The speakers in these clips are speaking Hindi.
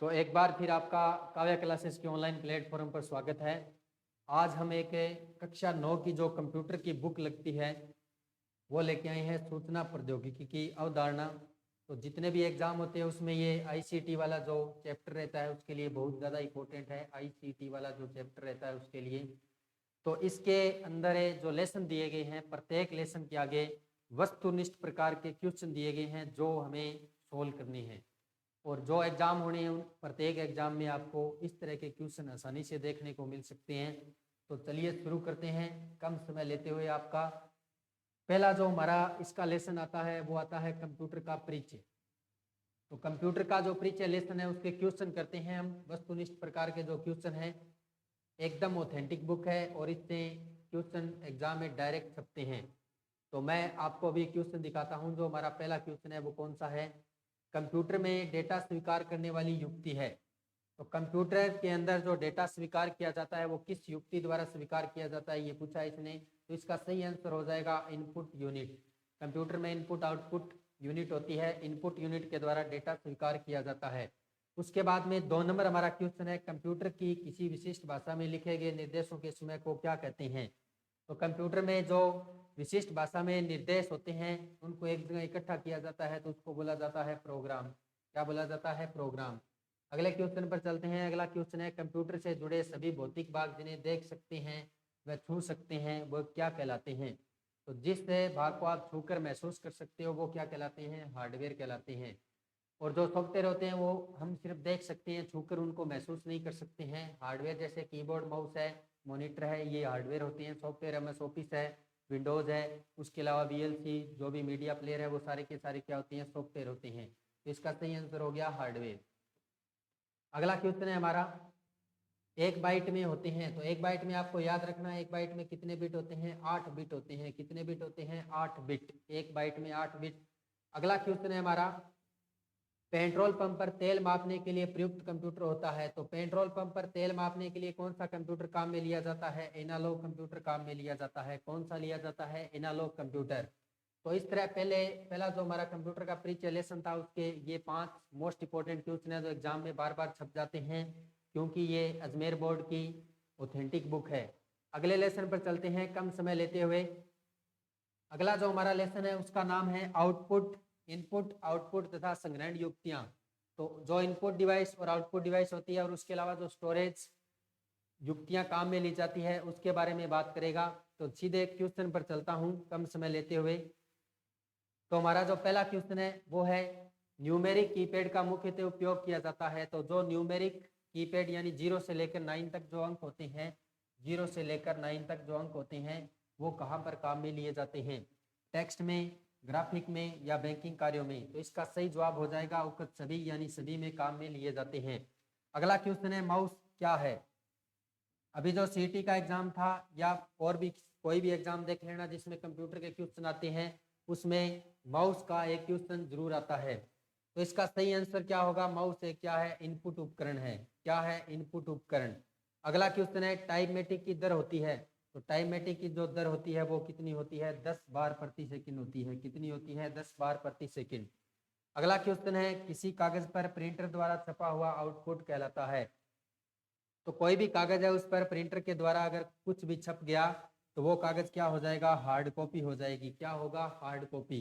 तो एक बार फिर आपका काव्या क्लासेस के ऑनलाइन प्लेटफॉर्म पर स्वागत है। आज हम एक कक्षा 9 की जो कंप्यूटर की बुक लगती है वो लेके आए हैं, सूचना प्रौद्योगिकी की अवधारणा। तो जितने भी एग्जाम होते हैं उसमें ये आईसीटी वाला जो चैप्टर रहता है उसके लिए बहुत ज़्यादा इंपॉर्टेंट है। आईसीटी वाला जो चैप्टर रहता है उसके लिए तो इसके अंदर जो लेसन दिए गए हैं, प्रत्येक लेसन के आगे वस्तुनिष्ठ प्रकार के क्वेश्चन दिए गए हैं जो हमें सोल्व करने हैं। और जो एग्जाम होने हैं उन प्रत्येक एग्जाम में आपको इस तरह के क्वेश्चन आसानी से देखने को मिल सकते हैं। तो चलिए शुरू करते हैं कम समय लेते हुए। आपका पहला जो हमारा इसका लेसन आता है वो आता है कंप्यूटर का परिचय। तो कंप्यूटर का जो परिचय लेसन है उसके क्वेश्चन करते हैं हम। वस्तुनिष्ठ प्रकार के जो क्वेश्चन है, एकदम ऑथेंटिक बुक है और इससे क्वेश्चन एग्जाम में डायरेक्ट छपते हैं। तो मैं आपको अभी क्वेश्चन दिखाता हूं। जो हमारा पहला क्वेश्चन है वो कौन सा है? कंप्यूटर में डेटा स्वीकार करने वाली युक्ति है। तो कंप्यूटर के अंदर जो डेटा स्वीकार किया जाता है वो किस युक्ति द्वारा स्वीकार किया जाता है, ये पूछा इसने। तो इसका सही आंसर हो जाएगा इनपुट यूनिट। कंप्यूटर में इनपुट आउटपुट यूनिट होती है, इनपुट यूनिट के द्वारा डेटा स्वीकार किया जाता है। उसके बाद में 2 नंबर हमारा क्वेश्चन है, कंप्यूटर की किसी विशिष्ट भाषा में लिखे गए निर्देशों के समय को क्या कहते हैं? तो कंप्यूटर में जो विशिष्ट भाषा में निर्देश होते हैं उनको एक जगह इकट्ठा किया जाता है तो उसको बोला जाता है प्रोग्राम। क्या बोला जाता है? प्रोग्राम। अगले क्वेश्चन पर चलते हैं। अगला क्वेश्चन है, कंप्यूटर से जुड़े सभी भौतिक भाग जिन्हें देख सकते हैं व छू सकते हैं वो क्या कहलाते हैं? तो जिस भाग को आप छूकर महसूस कर सकते हो वो क्या कहलाते हैं? हार्डवेयर कहलाते हैं। और जो सॉफ्टवेयर होते हैं वो हम सिर्फ देख सकते हैं, छूकर उनको महसूस नहीं कर सकते हैं। हार्डवेयर जैसे कीबोर्ड, माउस है, मॉनिटर है, ये हार्डवेयर होते हैं। सॉफ्टवेयर एमएस ऑफिस है, विंडोज़ है, उसके अलावा वीएलसी जो भी मीडिया प्लेयर है वो सारे के सारे क्या होते हैं? सॉफ्टवेयर होते हैं। तो इसका सही आंसर हो गया हार्डवेयर। अगला क्वेश्चन है हमारा, 1 बाइट में होते हैं। तो 1 बाइट में आपको याद रखना है 1 बाइट में कितने बिट होते हैं? 8 बिट होते हैं। कितने बिट होते हैं? 8 बिट। 1 बाइट में 8 बिट। अगला क्वेश्चन है हमारा, पेट्रोल पंप पर तेल मापने के लिए प्रयुक्त कंप्यूटर होता है। तो पेट्रोल पंप पर तेल मापने के लिए कौन सा कंप्यूटर काम में लिया जाता है? एनालॉग कंप्यूटर काम में लिया जाता है। कौन सा लिया जाता है? Analogue computer. तो इस तरह पहला जो हमारा कंप्यूटर का परिचय लेसन था उसके ये 5 मोस्ट इंपोर्टेंट क्वेश्चन है जो एग्जाम में बार बार छप जाते हैं क्योंकि ये अजमेर बोर्ड की ऑथेंटिक बुक है। अगले लेसन पर चलते हैं कम समय लेते हुए। अगला जो हमारा लेसन है उसका नाम है आउटपुट, इनपुट, आउटपुट तथा संग्रहण युक्तियां। तो जो इनपुट डिवाइस और आउटपुट डिवाइस होती है और उसके अलावा जो स्टोरेज युक्तियां काम में ली जाती है उसके बारे में बात करेगा। तो सीधे क्वेश्चन पर चलता हूं कम समय लेते हुए। तो हमारा जो पहला क्वेश्चन है वो है, न्यूमेरिक कीपैड का मुख्यतः उपयोग किया जाता है। तो जो न्यूमेरिक कीपैड यानी 0 से लेकर 9 तक जो अंक होते हैं, 0 से लेकर 9 तक जो अंक होते हैं वो कहाँ पर काम में लिए जाते हैं? टेक्स्ट में, ग्राफिक में या बैंकिंग कार्यों में? तो इसका सही जवाब हो जाएगा उक्त सभी, यानी सभी में काम में लिए जाते हैं। अगला क्वेश्चन है, माउस क्या है? अभी जो सीटी का एग्जाम था या और भी कोई भी एग्जाम देख लेना जिसमें कंप्यूटर के क्वेश्चन आते हैं उसमें माउस का एक क्वेश्चन जरूर आता है। तो इसका सही आंसर क्या होगा? माउस एक क्या है? इनपुट उपकरण है। क्या है? इनपुट उपकरण। अगला क्वेश्चन है, टाइमेटिक की दर होती है। तो टाइमेटिक की जो दर होती है वो कितनी होती है? 10 बार प्रति सेकंड होती है। कितनी होती है? 10 बार प्रति सेकंड। अगला क्वेश्चन है, किसी कागज पर प्रिंटर द्वारा छपा हुआ आउटपुट कहलाता है। तो कोई भी कागज है उस पर प्रिंटर के द्वारा अगर कुछ भी छप गया तो वो कागज क्या हो जाएगा? हार्ड कॉपी हो जाएगी। क्या होगा? Hard copy.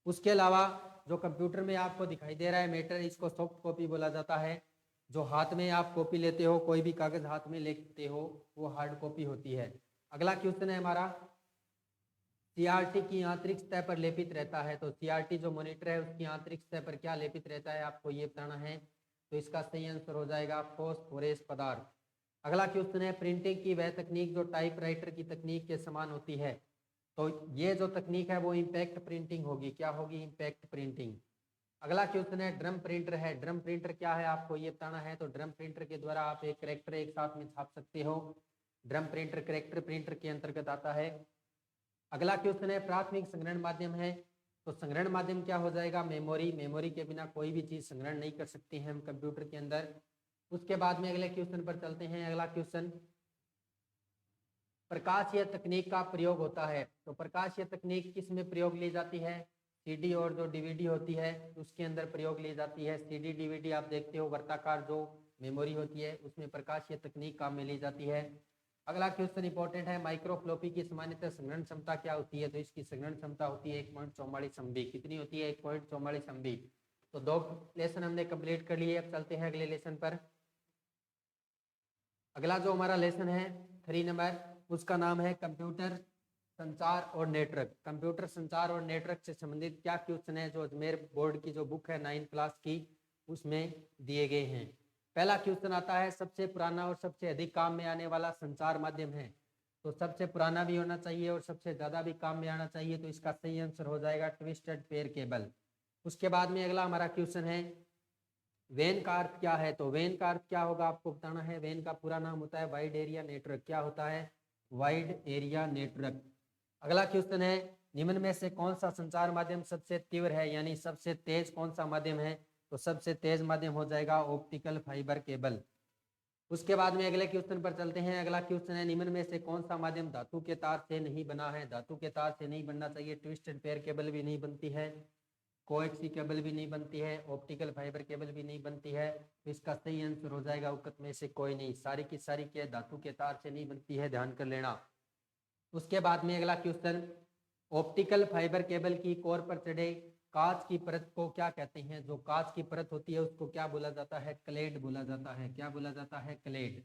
उसके अलावा जो कंप्यूटर में आपको दिखाई दे रहा है मैटर, इसको सॉफ्ट कॉपी बोला जाता है। जो हाथ में आप कॉपी लेते हो, कोई भी कागज हाथ में लेते हो, वो हार्ड कॉपी होती है। अगला क्वेश्चन है हमारा, सीआरटी की आंतरिक सतह पर लेपित रहता है। तो सीआरटी जो मॉनिटर है उसकी आंतरिक सतह पर क्या लेपित रहता है आपको ये बताना है। तो इसका सही आंसर हो जाएगा फॉस्फोरस पदार्थ। अगला क्वेश्चन है, प्रिंटिंग की वह तकनीक जो टाइपराइटर की तकनीक के समान होती है। तो ये जो तकनीक है वो इम्पैक्ट प्रिंटिंग होगी। क्या होगी? Impact printing. अगला क्वेश्चन है, ड्रम प्रिंटर है। ड्रम प्रिंटर क्या है आपको ये बताना है। तो ड्रम प्रिंटर के द्वारा आप एक कैरेक्टर एक साथ में छाप सकते हो। ड्रम प्रिंटर कैरेक्टर प्रिंटर के अंतर्गत आता है। अगला क्वेश्चन है, प्राथमिक संग्रहण माध्यम है। तो संग्रहण माध्यम क्या हो जाएगा? मेमोरी। मेमोरी के बिना कोई भी चीज संग्रहण नहीं कर सकते हैं हम कंप्यूटर के अंदर। उसके बाद में अगले क्वेश्चन पर चलते हैं। अगला क्वेश्चन, प्रकाशीय तकनीक का प्रयोग होता है। तो प्रकाशीय तकनीक किस में प्रयोग ली जाती है? सीडी और जो डीवीडी होती है उसके अंदर प्रयोग ली जाती है। सीडी डीवीडी आप देखते हो वर्ताकार जो मेमोरी होती है उसमें प्रकाशीय तकनीक काम में ली जाती है। अगला क्वेश्चन इंपॉर्टेंट है, माइक्रोफ्लोपी की सामान्यतः संग्रहण क्षमता क्या होती है? तो इसकी संग्रहण क्षमता होती है 1.44 MB। कितनी होती है? 1.44 MB। तो 2 लेसन हमने कंप्लीट कर लिए। अब चलते हैं अगले लेसन पर। अगला जो हमारा लेसन है 3 नंबर, उसका नाम है कंप्यूटर संचार और नेटवर्क। कंप्यूटर संचार और नेटवर्क से संबंधित क्या क्वेश्चन है जो अजमेर बोर्ड की जो बुक है 9th क्लास की उसमें दिए गए हैं। पहला क्वेश्चन आता है, सबसे पुराना और सबसे अधिक काम में आने वाला संचार माध्यम है। तो सबसे पुराना भी होना चाहिए और सबसे ज्यादा भी काम में आना चाहिए, तो इसका सही आंसर हो जाएगा ट्विस्टेड पेयर केबल। उसके बाद में अगला हमारा क्वेश्चन है, वेन का अर्थ क्या है? तो वेन का अर्थ क्या होगा आपको बताना है। वेन का पूरा नाम होता है वाइड एरिया नेटवर्क। क्या होता है? Wide area network. अगला क्वेश्चन है, निम्न में से कौन सा संचार माध्यम सबसे तीव्र है, यानी सबसे तेज कौन सा माध्यम है? तो सबसे तेज माध्यम हो जाएगा ऑप्टिकल फाइबर केबल। उसके बाद में अगले क्वेश्चन पर चलते हैं। अगला क्वेश्चन है, निम्न में से कौन सा माध्यम धातु के तार से नहीं बना है? धातु के तार से नहीं बनना चाहिए। ट्विस्टेड पेयर केबल भी नहीं बनती है, कोएक्सी केबल भी नहीं बनती है, ऑप्टिकल फाइबर केबल भी नहीं बनती है। तो इसका सही आंसर हो जाएगा उक्त में से कोई नहीं। सारी की सारी क्या धातु के तार से नहीं बनती है, ध्यान कर लेना। उसके बाद में अगला क्वेश्चन, ऑप्टिकल फाइबर केबल की कोर पर चढ़े कांच की परत को क्या कहते हैं? जो कांच की परत होती है उसको क्या बोला जाता है? क्लेड बोला जाता है। क्या बोला जाता है? क्लेड।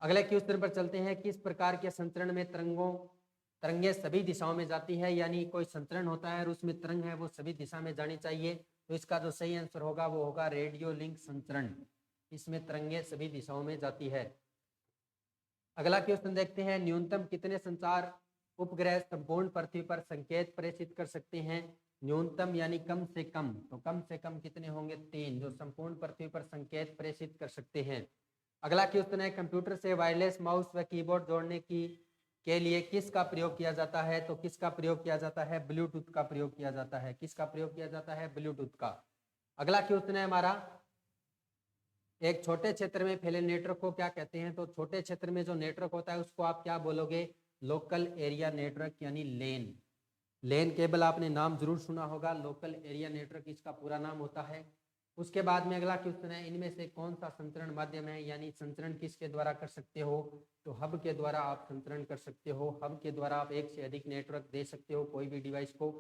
अगले क्वेश्चन पर चलते हैं, किस प्रकार के संचरण में तरंगे सभी दिशाओं में जाती है? यानी कोई संचरण होता है और उसमें तरंग है वो सभी दिशा में जानी चाहिए। तो इसका जो सही आंसर होगा वो होगा रेडियो लिंक संचरण। इसमें तरंगे सभी दिशाओं में जाती है। अगला क्वेश्चन देखते हैं, न्यूनतम कितने संचार उपग्रह संपूर्ण पृथ्वी पर संकेत प्रेषित कर सकते हैं? न्यूनतम यानी कम से कम, तो कम से कम कितने होंगे? 3, जो संपूर्ण पृथ्वी पर संकेत प्रेषित कर सकते हैं। अगला क्वेश्चन है, कंप्यूटर से वायरलेस माउस व कीबोर्ड जोड़ने के लिए किसका प्रयोग किया जाता है? तो किसका प्रयोग किया जाता है? ब्लूटूथ का प्रयोग किया जाता है। किसका प्रयोग किया जाता है? ब्लूटूथ का। अगला क्वेश्चन है हमारा, एक छोटे क्षेत्र में फैले नेटवर्क को क्या कहते हैं? तो छोटे क्षेत्र में जो नेटवर्क होता है उसको आप क्या बोलोगे? लोकल एरिया नेटवर्क यानी लेन। लेन केबल आपने नाम जरूर सुना होगा, लोकल एरिया नेटवर्क इसका पूरा नाम होता है। उसके बाद में अगला क्वेश्चन है, इनमें से कौन सा संचरण माध्यम है? यानी संचरण किसके द्वारा कर सकते हो? तो हब के द्वारा आप संचरण कर सकते हो। हब के द्वारा आप एक से अधिक नेटवर्क दे सकते हो कोई भी डिवाइस को।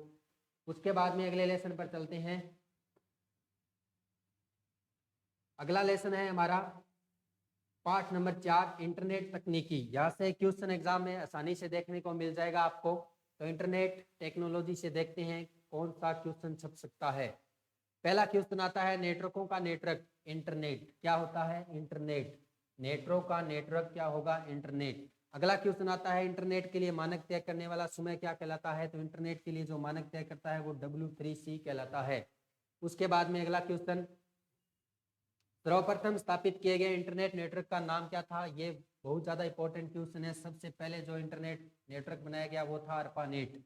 उसके बाद में अगले लेसन पर चलते हैं। अगला लेसन है हमारा पाठ नंबर 4, इंटरनेट तकनीकी। यहाँ से क्वेश्चन एग्जाम में आसानी से देखने को मिल जाएगा आपको। तो इंटरनेट टेक्नोलॉजी से देखते हैं कौन सा क्वेश्चन छप सकता है। पहला क्वेश्चन आता है, नेटवर्कों का नेटवर्क इंटरनेट क्या होता है? इंटरनेट। नेटवर्क का नेटवर्क क्या होगा? इंटरनेट। अगला क्वेश्चन आता है, इंटरनेट के लिए मानक तय करने वाला समय क्या कहलाता है? तो इंटरनेट के लिए जो मानक तय करता है वो W3C कहलाता है। उसके बाद में अगला क्वेश्चन, सर्वप्रथम स्थापित किए गए इंटरनेट नेटवर्क का नाम क्या था? ये बहुत ज्यादा इंपॉर्टेंट क्वेश्चन है। सबसे पहले जो इंटरनेट नेटवर्क बनाया गया वो था ARPANET।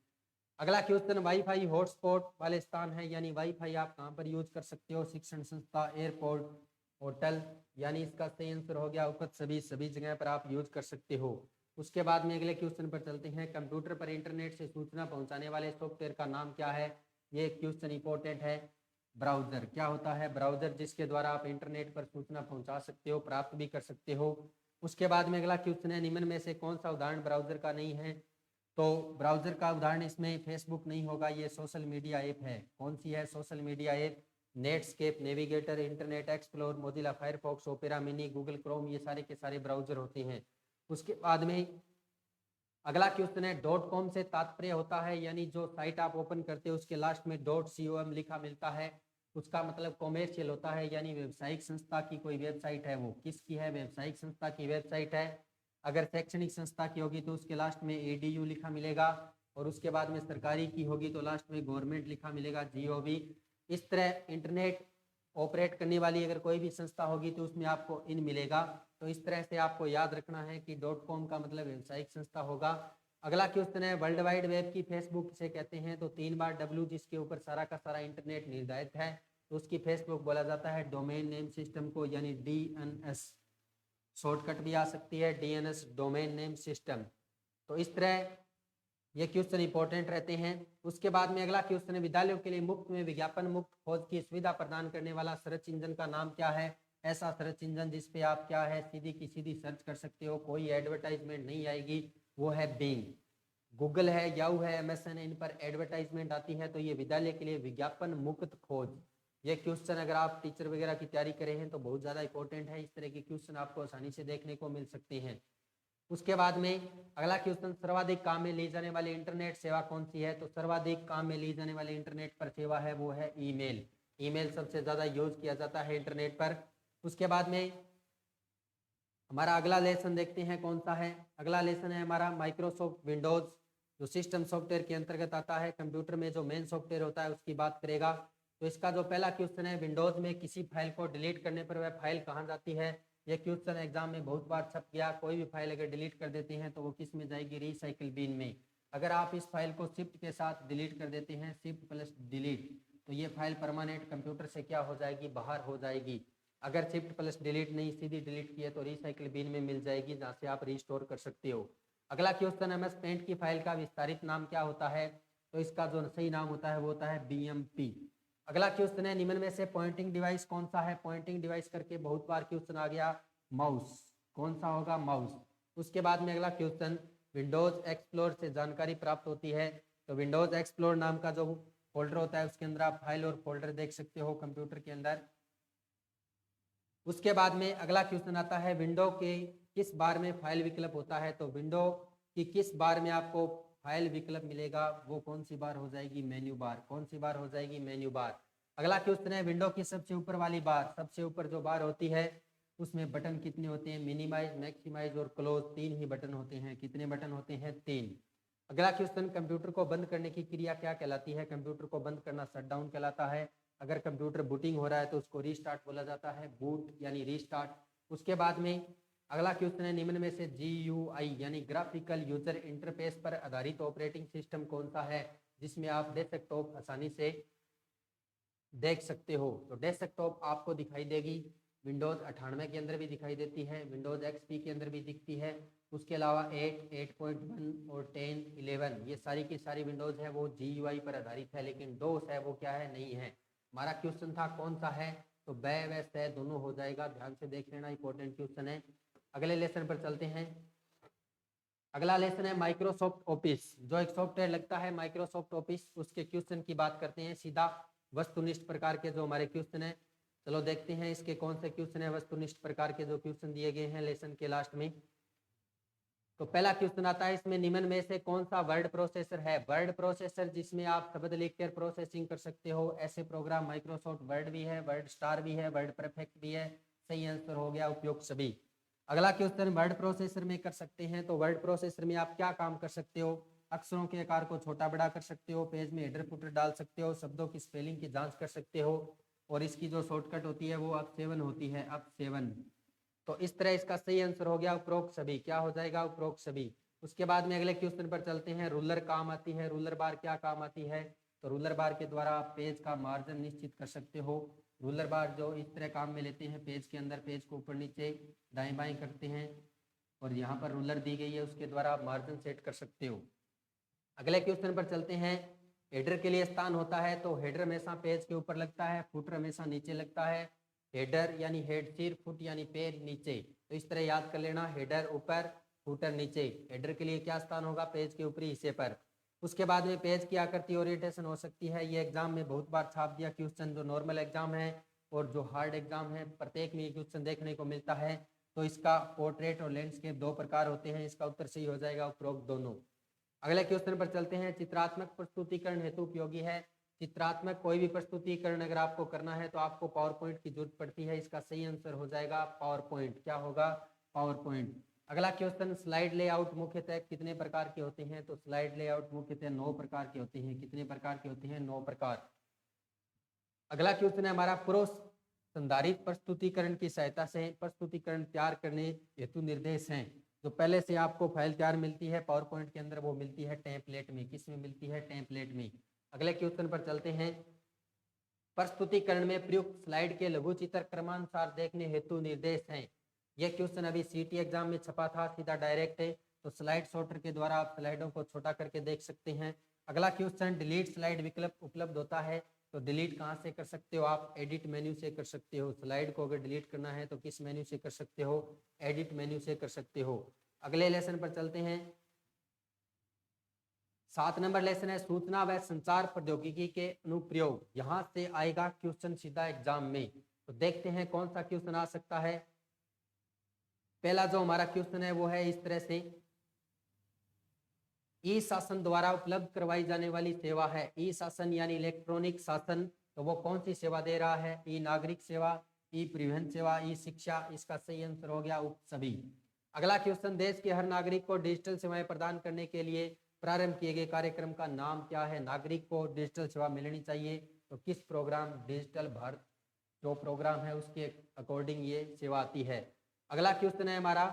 अगला क्वेश्चन, वाईफाई हॉटस्पॉट वाले स्थान है, यानी वाईफाई आप कहां पर यूज कर सकते हो? शिक्षण संस्था, एयरपोर्ट, होटल, यानी इसका सही आंसर हो गया उपत सभी जगह पर आप यूज कर सकते हो। उसके बाद में अगले क्वेश्चन पर चलते हैं, कंप्यूटर पर इंटरनेट से सूचना पहुंचाने वाले सॉफ्टवेयर का नाम क्या है? ये क्वेश्चन इंपॉर्टेंट है। ब्राउजर। क्या होता है? ब्राउजर, जिसके द्वारा आप इंटरनेट पर सूचना पहुंचा सकते हो, प्राप्त भी कर सकते हो। उसके बाद में अगला क्वेश्चन है, निम्न में से कौन सा उदाहरण ब्राउजर का नहीं है? तो ब्राउजर का उदाहरण इसमें फेसबुक नहीं होगा, ये सोशल मीडिया ऐप है। कौन सी है? Social media app. Netscape, navigator, internet explore, Mozilla Firefox, opera mini, Google Chrome, ये सारे के सारे ब्राउजर होते हैं। उसके बाद में अगला क्वेश्चन है, .com से तात्पर्य होता है, यानी जो साइट आप ओपन करते हो उसके लास्ट में .com लिखा मिलता है, उसका मतलब कॉमर्शियल होता है, यानी व्यवसायिक संस्था की कोई वेबसाइट है। वो किसकी है? व्यवसायिक संस्था की वेबसाइट है। अगर शैक्षणिक संस्था की होगी तो उसके लास्ट में edu लिखा मिलेगा, और उसके बाद में सरकारी की होगी तो लास्ट में गवर्नमेंट लिखा मिलेगा, gov। इस तरह इंटरनेट ऑपरेट करने वाली अगर कोई भी संस्था होगी तो उसमें आपको इन मिलेगा। तो इस तरह से आपको याद रखना है कि .com का मतलब व्यवसायिक संस्था होगा। अगला क्वेश्चन है, वर्ल्ड वाइड वेब की फेसबुक से कहते हैं? तो 3 बार W, जिसके ऊपर सारा का सारा इंटरनेट निर्धारित है, तो उसकी फेसबुक बोला जाता है। डोमेन नेम सिस्टम को, यानी DNS, शॉर्टकट भी आ सकती है DNS, डोमेन नेम सिस्टम। तो इस तरह ये क्वेश्चन इंपॉर्टेंट रहते हैं। उसके बाद में अगला क्वेश्चन है, विद्यालयों के लिए मुफ्त में विज्ञापन मुक्त खोज की सुविधा प्रदान करने वाला सर्च इंजन का नाम क्या है? ऐसा सर्च इंजन जिसपे आप क्या है सीधी की सीधी सर्च कर सकते हो, कोई एडवर्टाइजमेंट नहीं आएगी, वो है बिंग। गूगल है, याहू है, एमएसएन है, इन पर एडवर्टाइजमेंट आती है। तो ये विद्यालय के लिए विज्ञापन मुक्त खोज, ये क्वेश्चन अगर आप टीचर वगैरह की तैयारी करें हैं तो बहुत ज़्यादा इंपॉर्टेंट है। इस तरह के क्वेश्चन आपको आसानी से देखने को मिल सकते हैं। उसके बाद में अगला क्वेश्चन, सर्वाधिक काम में ली जाने वाली इंटरनेट सेवा कौन सी है? तो सर्वाधिक काम में ली जाने वाली इंटरनेट पर सेवा है वो है ईमेल। ईमेल सबसे ज़्यादा यूज किया जाता है इंटरनेट पर। उसके बाद में हमारा अगला लेसन देखते हैं कौन सा है। अगला लेसन है हमारा माइक्रोसॉफ्ट विंडोज, जो सिस्टम सॉफ्टवेयर के अंतर्गत आता है। कंप्यूटर में जो मेन सॉफ्टवेयर होता है उसकी बात करेगा। तो इसका जो पहला क्वेश्चन है, विंडोज में किसी फाइल को डिलीट करने पर वह फाइल कहाँ जाती है? यह क्वेश्चन एग्जाम में बहुत बार छप गया। कोई भी फाइल अगर डिलीट कर देते हैं तो वो किस में जाएगी? रिसाइकिल बिन में। अगर आप इस फाइल को शिफ्ट के साथ डिलीट कर देते हैं, शिफ्ट प्लस डिलीट, तो ये फाइल परमानेंट कंप्यूटर से क्या हो जाएगी? बाहर हो जाएगी। अगर शिफ्ट प्लस डिलीट नहीं, सीधी डिलीट की है तो रिसाइकिल बिन में मिल जाएगी, जहाँ से आप रिस्टोर कर सकते हो। अगला क्वेश्चन है, एमएस पेंट की फाइल का विस्तारित नाम क्या होता है? तो इसका जो सही नाम होता है वो होता है बीएमपी। अगला क्वेश्चन है, निम्न में से पॉइंटिंग डिवाइस कौन सा है? पॉइंटिंग डिवाइस करके बहुत बार क्वेश्चन आ गया, माउस। कौन सा होगा? माउस। उसके बाद में अगला क्वेश्चन, विंडोज एक्सप्लोर से जानकारी प्राप्त होती है। तो विंडोज एक्सप्लोर नाम का जो फोल्डर होता है उसके अंदर आप फाइल और फोल्डर देख सकते हो कंप्यूटर के अंदर। उसके बाद में अगला क्वेश्चन आता है, विंडो के किस बार में फाइल विकल्प होता है? तो विंडो की किस बार में आपको फाइल विकल्प मिलेगा? वो कौन सी बार हो जाएगी? Menu bar. कौन सी बार हो जाएगी? Menu bar. अगला क्वेश्चन है, विंडो की सबसे ऊपर वाली बार, सबसे ऊपर जो बार होती है उसमें बटन कितने होते हैं? मिनिमाइज, मैक्सिमाइज और क्लोज, 3 ही बटन होते हैं। कितने बटन होते हैं? 3। अगला क्वेश्चन, कंप्यूटर को बंद करने की क्रिया क्या कहलाती है? कंप्यूटर को बंद करना शटडाउन कहलाता है। अगर कंप्यूटर बूटिंग हो रहा है तो उसको रीस्टार्ट बोला जाता है, बूट यानी रीस्टार्ट। उसके बाद में अगला क्वेश्चन है, निम्न में से GUI यानी ग्राफिकल यूजर इंटरफेस पर आधारित ऑपरेटिंग सिस्टम कौन सा है जिसमें आप डेस्कटॉप आसानी से देख सकते हो? तो डेस्कटॉप आपको दिखाई देगी, विंडोज 98 के अंदर भी दिखाई देती है, विंडोज XP के अंदर भी दिखती है। उसके अलावा 8, 8.1 और 10, 11 ये सारी की सारी विंडोज है वो GUI पर आधारित है, लेकिन डोस है वो क्या है? नहीं है। हमारा क्वेश्चन था कौन सा है? तो बै व सै दोनों हो जाएगा, ध्यान से देख लेना, इंपॉर्टेंट क्वेश्चन है। अगले लेसन पर चलते हैं। अगला लेसन है माइक्रोसॉफ्ट ऑफिस, जो एक सॉफ्टवेयर लगता है माइक्रोसॉफ्ट ऑफिस, उसके क्वेश्चन की बात करते हैं। सीधा वस्तुनिष्ठ प्रकार के जो हमारे क्वेश्चन है, चलो देखते हैं इसके कौन से क्वेश्चन है वस्तुनिष्ठ प्रकार के जो क्वेश्चन दिए गए हैं लेसन के लास्ट में। तो पहला क्वेश्चन आता है, इसमें निम्न में से कौन सा वर्ड प्रोसेसर है? वर्ड प्रोसेसर जिसमें आप शब्द लिखकर प्रोसेसिंग कर सकते हो, ऐसे प्रोग्राम माइक्रोसॉफ्ट वर्ड भी है, वर्ड स्टार भी है, वर्ड परफेक्ट भी है। सही आंसर हो गया उपयुक्त सभी। अगला क्वेश्चन, वर्ड प्रोसेसर में कर सकते हैं। तो वर्ड प्रोसेसर में आप क्या काम कर सकते हो? अक्षरों के आकार को छोटा बड़ा कर सकते हो, पेज में हेडर फुटर डाल सकते हो, शब्दों की स्पेलिंग की जांच कर सकते हो, और इसकी जो शॉर्टकट होती है वो Up7 होती है, Up7। तो इस तरह इसका सही आंसर हो गया उपरोक्त सभी। क्या हो जाएगा? उपरोक्त सभी। उसके बाद में अगले क्वेश्चन पर चलते हैं। रूलर काम आती है, रूलर बार क्या काम आती है? तो रूलर बार के द्वारा आप पेज का मार्जिन निश्चित कर सकते हो। रूलर बार जो इस तरह काम में लेते हैं, पेज के अंदर पेज को ऊपर नीचे दाएं बाएं करते हैं, और यहाँ पर रूलर दी गई है, उसके द्वारा आप मार्जिन सेट कर सकते हो। अगले क्वेश्चन पर चलते हैं। हेडर के लिए स्थान होता है, तो हेडर हमेशा पेज के ऊपर लगता है, फुटर हमेशा नीचे लगता है। हेडर यानी हेड सिर, फुट यानी पैर नीचे। तो इस तरह याद कर लेना, हेडर ऊपर, फुटर नीचे। हेडर के लिए क्या स्थान होगा? पेज के ऊपरी हिस्से पर। उसके बाद में पेज की आकृति ओरिएंटेशन हो सकती है। ये एग्जाम में बहुत बार छाप दिया क्वेश्चन, जो नॉर्मल एग्जाम है और जो हार्ड एग्जाम है, प्रत्येक में ये क्वेश्चन देखने को मिलता है। तो इसका पोर्ट्रेट और लैंडस्केप 2 प्रकार होते हैं, इसका उत्तर सही हो जाएगा उपरोक्त दोनों। अगले क्वेश्चन पर चलते हैं। चित्रात्मक प्रस्तुतिकरण हेतु उपयोगी है। चित्रात्मक कोई भी प्रस्तुतिकरण अगर आपको करना है तो आपको पावर पॉइंट की जरूरत पड़ती है। इसका सही आंसर हो जाएगा पावर पॉइंट। क्या होगा? Power point. अगला क्वेश्चन, स्लाइड लेआउट मुख्यतः कितने प्रकार के होते हैं? तो स्लाइड लेआउट मुख्यतः 9 प्रकार के होते हैं। कितने प्रकार के होते हैं? 9 प्रकार। अगला क्वेश्चन है हमारा, पूर्व संधारित प्रस्तुतिकरण की सहायता से प्रस्तुतिकरण तैयार करने हेतु निर्देश हैं। जो पहले से आपको फाइल तैयार मिलती है पावर पॉइंट के अंदर, वो मिलती है टेम्पलेट में। किस में मिलती है? टेम्पलेट में। अगले क्वेश्चन पर चलते हैं। प्रस्तुतिकरण में प्रयुक्त स्लाइड के लघु चित्र क्रमानुसार देखने हेतु निर्देश हैं। यह क्वेश्चन अभी CT एग्जाम में छपा था, सीधा डायरेक्ट तो स्लाइड सॉर्टर के द्वारा आप स्लाइडों को छोटा करके देख सकते हैं। अगला क्वेश्चन, डिलीट स्लाइड विकल्प उपलब्ध होता है, तो डिलीट कहाँ से कर सकते हो आप? एडिट मेन्यू से कर सकते हो। स्लाइड को अगर डिलीट करना है तो किस मेन्यू से कर सकते हो? एडिट मेन्यू से कर सकते हो। अगले लेसन पर चलते हैं। 7 नंबर लेसन है सूचना व संचार प्रौद्योगिकी के अनुप्रयोग। यहाँ से आएगा क्वेश्चन सीधा एग्जाम में, तो देखते हैं कौन सा क्वेश्चन आ सकता है। पहला जो हमारा क्वेश्चन है वो है इस तरह से, ई शासन द्वारा उपलब्ध करवाई जाने वाली सेवा है। ई शासन यानी इलेक्ट्रॉनिक शासन, तो वो कौन सी सेवा दे रहा है? ई नागरिक सेवा, ई परिवहन सेवा, ई शिक्षा। इसका सही आंसर हो गया सभी। अगला क्वेश्चन, देश के हर नागरिक को डिजिटल सेवाएं प्रदान करने के लिए प्रारंभ किए गए कार्यक्रम का नाम क्या है? नागरिक को डिजिटल सेवा मिलनी चाहिए, तो किस प्रोग्राम? डिजिटल भारत जो प्रोग्राम है उसके अकॉर्डिंग ये सेवा आती है। अगला क्वेश्चन है हमारा,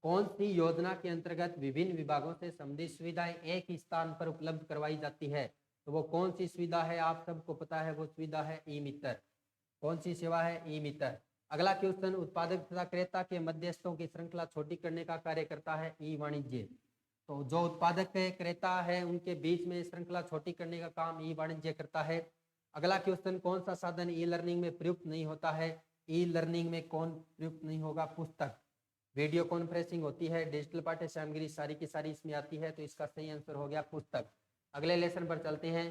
कौन सी योजना के अंतर्गत विभिन्न विभागों से संबंधित सुविधाएं एक ही स्थान पर उपलब्ध करवाई जाती है? तो वो कौन सी सुविधा है? आप सबको पता है, वो सुविधा है ई मित्र। कौन सी सेवा है? ई मित्र। अगला क्वेश्चन, उत्पादक तथा क्रेता के मध्यस्थों की श्रृंखला छोटी करने का कार्य करता है ई वाणिज्य। तो जो उत्पादक क्रेता है उनके बीच में श्रृंखला छोटी करने का काम ई वाणिज्य करता है। अगला क्वेश्चन, कौन सा साधन ई लर्निंग में प्रयुक्त नहीं होता है? ई लर्निंग में कौन प्रयुक्त नहीं होगा? पुस्तक। वीडियो कॉन्फ्रेंसिंग होती है, डिजिटल पाठ्य सामग्री सारी की सारी इसमें आती है, तो इसका सही आंसर हो गया पुस्तक। अगले लेसन पर चलते हैं।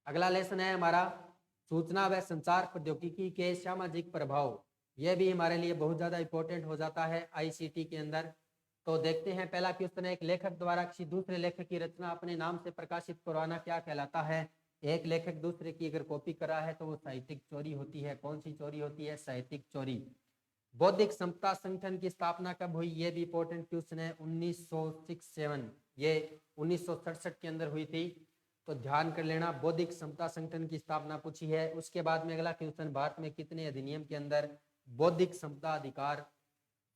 अगला लेसन है हमारा सूचना व संचार प्रौद्योगिकी के सामाजिक प्रभाव। यह भी हमारे लिए बहुत ज्यादा इंपॉर्टेंट हो जाता है आईसीटी के अंदर। तो देखते हैं, पहला क्वेश्चन है, एक लेखक द्वारा किसी दूसरे लेखक की रचना अपने नाम से प्रकाशित करवाना क्या कहलाता है? एक लेखक दूसरे की अगर कॉपी कर रहा है तो वो साहित्यिक चोरी होती है। कौन सी चोरी होती है? साहित्यिक चोरी। बौद्धिक समता संगठन की स्थापना कब हुई? ये भी इंपॉर्टेंट क्वेश्चन है। 1967, ये 1967 के अंदर हुई थी, तो ध्यान कर लेना। बौद्धिक समता संगठन की स्थापना पूछी है। उसके बाद में अगला क्वेश्चन, भारत में कितने अधिनियम के अंदर बौद्धिक समता अधिकार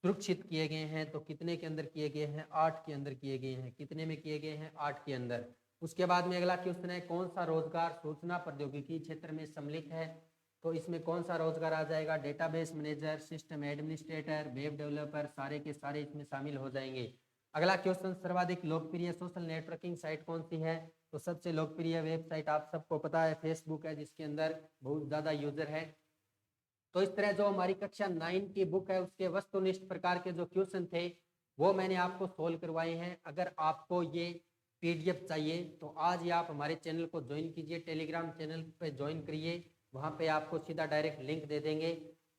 सुरक्षित किए गए हैं? तो कितने के अंदर किए गए हैं? 8 के अंदर किए गए हैं। कितने में किए गए हैं? 8 के अंदर। उसके बाद में अगला क्वेश्चन है, कौन सा रोजगार सूचना प्रौद्योगिकी क्षेत्र में सम्मिलित है? तो इसमें कौन सा रोजगार आ जाएगा? Database manager, system administrator, web developer, सारे के सारे इसमें शामिल हो जाएंगे। अगला क्वेश्चन, सर्वाधिक लोकप्रिय सोशल नेटवर्किंग साइट कौन सी है? तो सबसे लोकप्रिय वेबसाइट आप सबको पता है फेसबुक है, जिसके अंदर बहुत ज्यादा यूजर है। तो इस तरह जो हमारी कक्षा 9 की बुक है उसके वस्तुनिष्ठ प्रकार के जो क्वेश्चन थे वो मैंने आपको सोल्व करवाए हैं। अगर आपको ये पीडीएफ चाहिए तो आज ही आप हमारे चैनल को ज्वाइन कीजिए, टेलीग्राम चैनल पे ज्वाइन करिए, वहाँ पे आपको सीधा डायरेक्ट लिंक दे देंगे।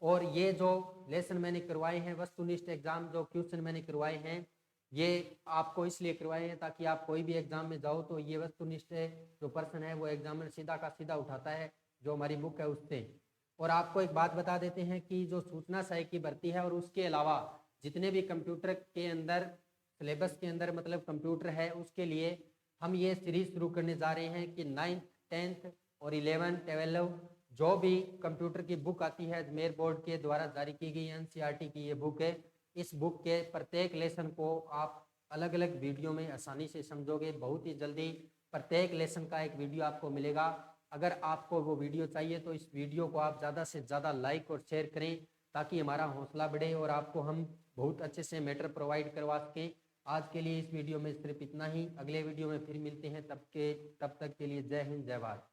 और ये जो लेसन मैंने करवाए हैं, वस्तुनिष्ठ एग्जाम जो क्वेश्चन मैंने करवाए हैं, ये आपको इसलिए करवाए हैं ताकि आप कोई भी एग्जाम में जाओ तो ये वस्तुनिष्ठ जो पर्सन है वो एग्जामिनर सीधा का सीधा उठाता है जो हमारी बुक है उससे। और आपको एक बात बता देते हैं कि जो सूचना सहायक की भर्ती है और उसके अलावा जितने भी कंप्यूटर के अंदर सिलेबस के अंदर मतलब कंप्यूटर है उसके लिए हम ये सीरीज शुरू करने जा रहे हैं कि 9th 10th और 11th 12 जो भी कंप्यूटर की बुक आती है अजमेर बोर्ड के द्वारा जारी की गई एनसीईआरटी की ये बुक है, इस बुक के प्रत्येक लेसन को आप अलग अलग वीडियो में आसानी से समझोगे। बहुत ही जल्दी प्रत्येक लेसन का एक वीडियो आपको मिलेगा। अगर आपको वो वीडियो चाहिए तो इस वीडियो को आप ज़्यादा से ज़्यादा लाइक और शेयर करें ताकि हमारा हौसला बढ़े और आपको हम बहुत अच्छे से मैटर प्रोवाइड करवा सकें। आज के लिए इस वीडियो में सिर्फ इतना ही। अगले वीडियो में फिर मिलते हैं, तब तक के लिए जय हिंद जय भारत।